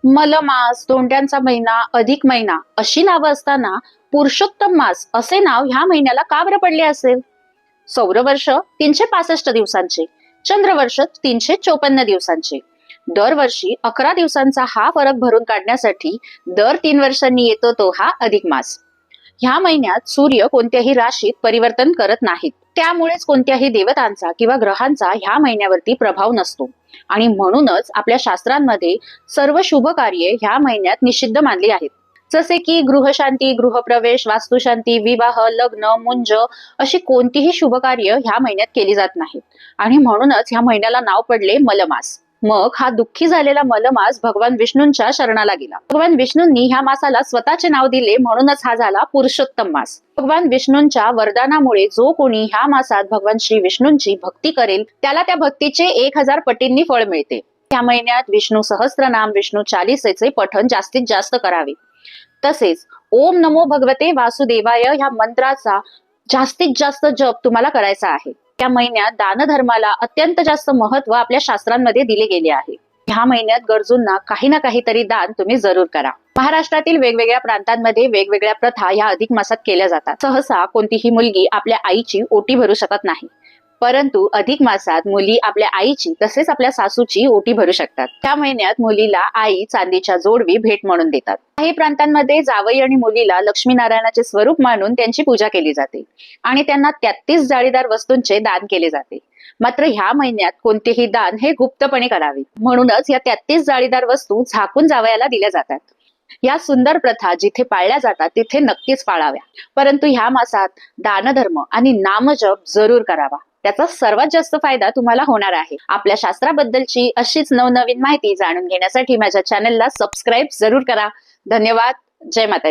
मलमास, धोंड्यांचा महिना, अधिक महिना अशी नावं असताना पुरुषोत्तम मास असे नाव ह्या महिन्याला का बरं पडले असेल? सौरवर्ष 365 दिवसांचे, चंद्रवर्ष 354 दिवसांचे. दरवर्षी 11 दिवसांचा हा फरक भरून काढण्यासाठी दर 3 वर्षांनी येतो तो हा अधिक मास. ह्या महिन्यात सूर्य कोणत्याही राशीत परिवर्तन करत नाहीत, त्यामुळेच कोणत्याही देवतांचा किंवा ग्रहांचा ह्या महिन्यावरती प्रभाव नसतो आणि म्हणूनच आपल्या शास्त्रांमध्ये सर्व शुभ कार्ये ह्या महिन्यात निषिद्ध मानली आहेत. जसे की गृहशांती, गृहप्रवेश, वास्तुशांती, विवाह, लग्न, मुंज अशी कोणतीही शुभ कार्य ह्या महिन्यात केली जात नाहीत आणि म्हणूनच ह्या महिन्याला नाव पडले मलमास. मग हा दुःखी झालेला मलमास भगवान विष्णूंच्या शरणाला गेला. भगवान विष्णूंनी ह्या मासाला स्वतःचे नाव दिले, म्हणूनच हा झाला पुरुषोत्तम मास. भगवान विष्णूंच्या वरदानामुळे जो कोणी ह्या मासात भगवान श्री विष्णूंची भक्ती करेल त्याला त्या भक्तीचे 1000 पटींनी फळ मिळते. या महिन्यात विष्णू सहस्त्रनाम, विष्णू चालीसेचे पठण जास्तीत जास्त करावे. तसेच ओम नमो भगवते वासुदेवाय ह्या मंत्राचा जास्तीत जास्त जप तुम्हाला करायचा आहे. या महिन्यात दानधर्माला अत्यंत जास्त महत्व आपल्या शास्त्रांमध्ये दिले गेले आहे. ह्या महिन्यात गरजूंना काही ना काहीतरी दान तुम्ही जरूर करा. महाराष्ट्रातील वेगवेगळ्या प्रांतांमध्ये वेगवेगळ्या प्रथा या अधिक मासात केल्या जातात. सहसा कोणतीही मुलगी आपल्या आईची ओटी भरू शकत नाही, परंतु अधिक मासात मुली आपल्या आईची तसेच आपल्या सासूची ओटी भरू शकतात. त्या महिन्यात मुलीला आई चांदीच्या जोडवी भेट म्हणून देतात. काही प्रांतांमध्ये जावई आणि मुलीला लक्ष्मीनारायणाचे स्वरूप मानून त्यांची पूजा केली जाते आणि त्यांना 33 जाळीदार वस्तूंचे दान केले जाते. मात्र ह्या महिन्यात कोणतेही दान हे गुप्तपणे करावे, म्हणूनच या 33 जाळीदार वस्तू झाकून जावयाला दिल्या जातात. या सुंदर प्रथा जिथे पाळल्या जातात तिथे नक्कीच पाळाव्या, परंतु ह्या मासात दानधर्म आणि नामजप जरूर करावा. त्याचा सर्वात जास्त फायदा तुम्हाला होणार आहे. आपल्या शास्त्राबद्दलची अशीच नवनवीन माहिती जाणून घेण्यासाठी माझ्या चॅनलला सबस्क्राईब जरूर करा. धन्यवाद. जय माता दी.